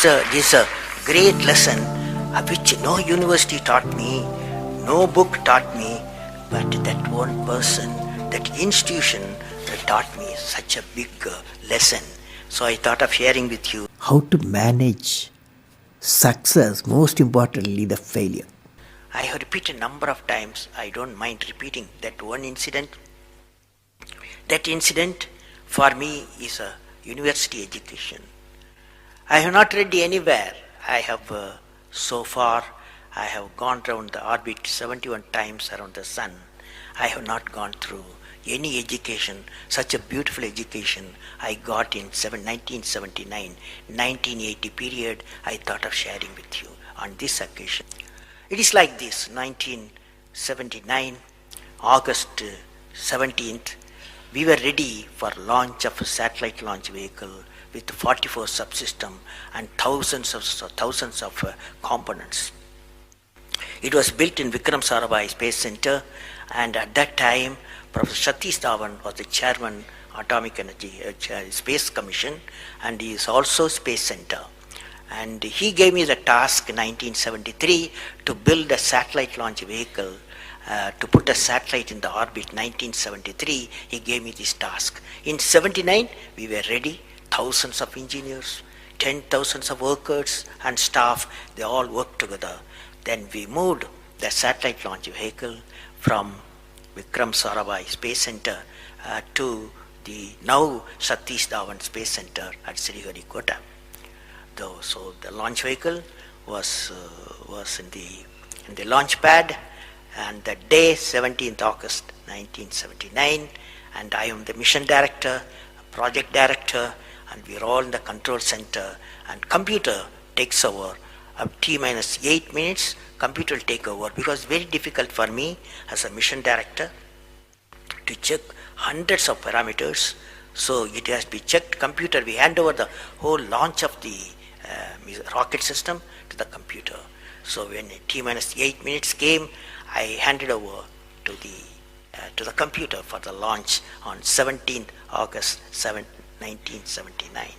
This is a great lesson which no university taught me, no book taught me, but that one person, that institution taught me such a big lesson. So I thought of sharing with you how to manage success, most importantly, the failure. I have repeated a number of times, I don't mind repeating that one incident. That incident for me is a university education. I have not read anywhere. I have so far, I have gone around the orbit 71 times around the sun. I have not gone through any education, such a beautiful education I got in 1979, 1980 period. I thought of sharing with you on this occasion. It is like this: 1979, August 17th, we were ready for launch of a satellite launch vehicle with 44 subsystem and thousands of components. It was built in Vikram Sarabhai Space Center, and at that time, Professor Satish Dhawan was the chairman Atomic Energy Space Commission, and he is also Space Center. And he gave me the task in 1973 to build a satellite launch vehicle, to put a satellite in the orbit. 1973, he gave me this task. In 79, we were ready. Thousands of engineers, 10,000 of workers and staff, they all worked together. Then we moved the satellite launch vehicle from Vikram Sarabhai Space Center to the now Satish Dhawan Space Center at Sriharikota. So the launch vehicle was in the launch pad, and the day 17th August 1979, and I am the mission director, project director, and we are all in the control center, and computer takes over. T minus 8 minutes, computer will take over, because it's very difficult for me as a mission director to check hundreds of parameters. So it has to be checked. Computer, we hand over the whole launch of the rocket system to the computer. So when T minus 8 minutes came, I handed over to the computer for the launch on 17th August 1979.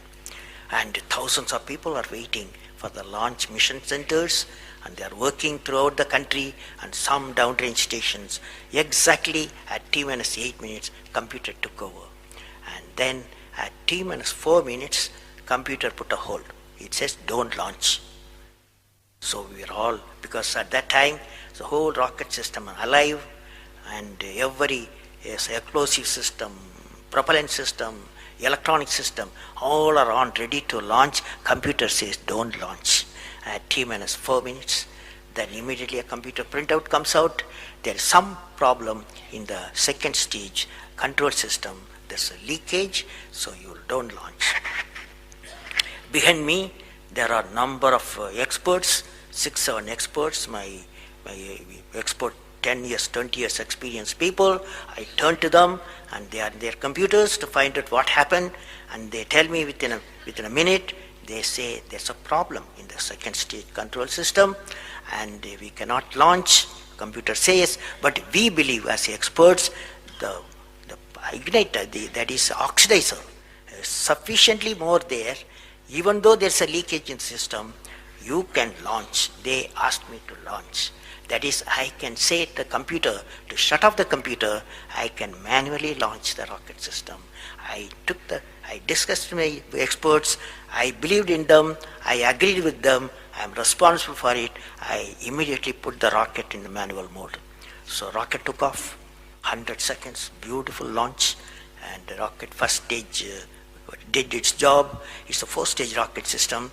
And thousands of people are waiting for the launch mission centers, and they are working throughout the country and some downrange stations. Exactly at T minus 8 minutes, computer took over. And then at T minus 4 minutes, computer put a hold. It says don't launch. So we were all, because at that time, the whole rocket system is alive, and every explosive system, propellant system, electronic system, all are on, ready to launch. Computer says don't launch. At T minus 4 minutes, then immediately a computer printout comes out. There is some problem in the second stage control system. There's a leakage, so you don't launch. Behind me, there are number of experts, 6-7 experts, my expert 10 years, 20 years experienced people. I turn to them, and they are in their computers to find out what happened, and they tell me within a minute. They say there's a problem in the second stage control system and we cannot launch. Computer says, but we believe as experts the igniter, that is oxidizer, is sufficiently more there. Even though there's a leakage in the system, you can launch. They asked me to launch. That is, I can say to the computer to shut off the computer. I can manually launch the rocket system. I discussed with my experts. I believed in them. I agreed with them. I am responsible for it. I immediately put the rocket in the manual mode. So rocket took off, 100 seconds, beautiful launch, and the rocket first stage did its job. It's a 4-stage rocket system.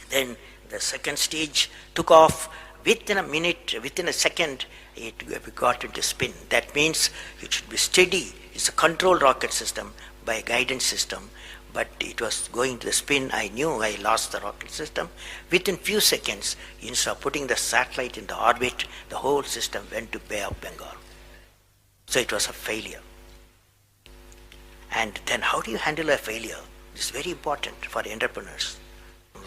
Then the second stage took off. Within a minute, within a second, we got into spin. That means it should be steady. It's a controlled rocket system by a guidance system, but it was going to the spin. I knew I lost the rocket system. Within few seconds, instead of putting the satellite in the orbit, the whole system went to Bay of Bengal. So it was a failure. And then how do you handle a failure? It's very important for entrepreneurs.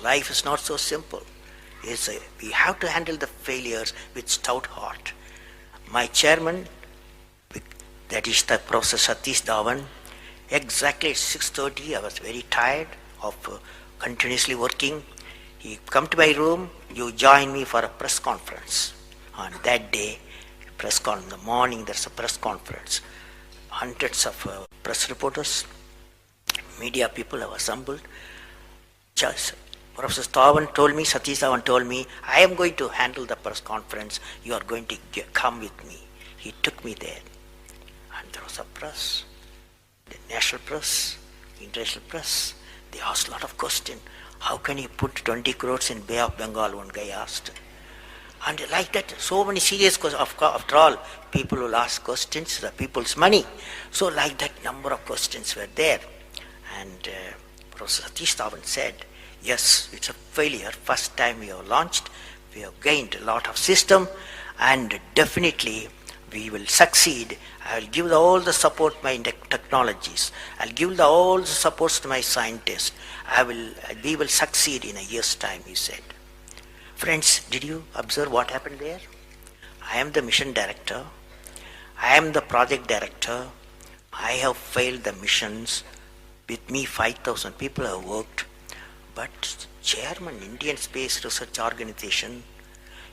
Life is not so simple. We have to handle the failures with stout heart. My chairman, that is the Professor Satish Dhawan, exactly at 6:30, I was very tired of continuously working. He come to my room, you join me for a press conference. On that day, in the morning there's a press conference. Hundreds of press reporters, media people have assembled. Just Professor Satish Dhawan told me, I am going to handle the press conference. You are going to come with me. He took me there. And there was a press, the national press, international press. They asked a lot of questions. How can you put 20 crores in Bay of Bengal, one guy asked. And like that, so many serious questions. After all, people will ask questions, the people's money. So like that, number of questions were there. And Professor Satish Dhawan said, yes, it's a failure. First time we have launched, we have gained a lot of system, and definitely we will succeed. I will give all the support to my technologies. I'll give all the supports to my scientists. We will succeed in a year's time, he said. Friends, did you observe what happened there? I am the mission director. I am the project director. I have failed the missions. With me, 5,000 people have worked. But chairman, Indian Space Research Organization,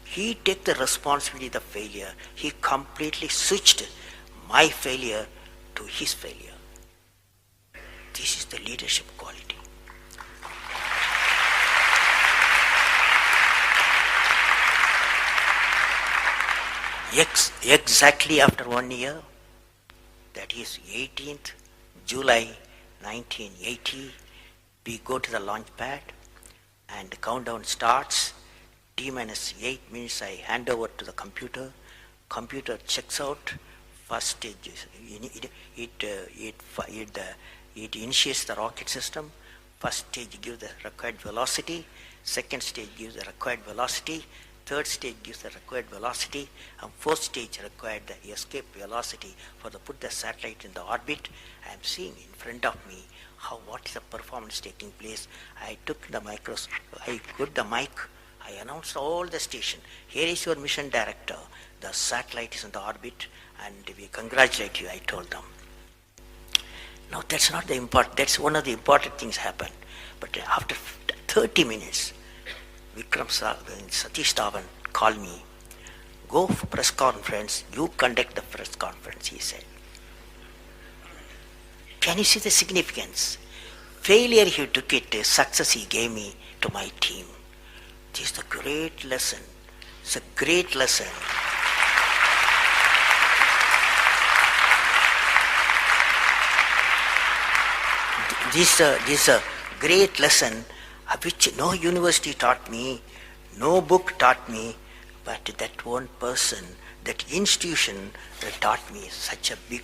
he took the responsibility of the failure. He completely switched my failure to his failure. This is the leadership quality. Exactly after 1 year, that is 18th July 1980, we go to the launch pad and the countdown starts. T-minus 8 minutes I hand over to the computer. Computer checks out. First stage, it initiates the rocket system. First stage gives the required velocity. Second stage gives the required velocity. Third stage gives the required velocity, and fourth stage required the escape velocity for the put the satellite in the orbit. I am seeing in front of me what is the performance taking place. I took the I put the mic, I announced all the station. Here is your mission director. The satellite is in the orbit, and we congratulate you, I told them. Now that's not the important, that's one of the important things happened. But after 30 minutes, Satish Dhawan called me, go for press conference, you conduct the press conference, he said. Can you see the significance? Failure he took it, success he gave me to my team. This is a great lesson. It's a great lesson. This is a great lesson which no university taught me, no book taught me, but that one person, that institution that taught me such a big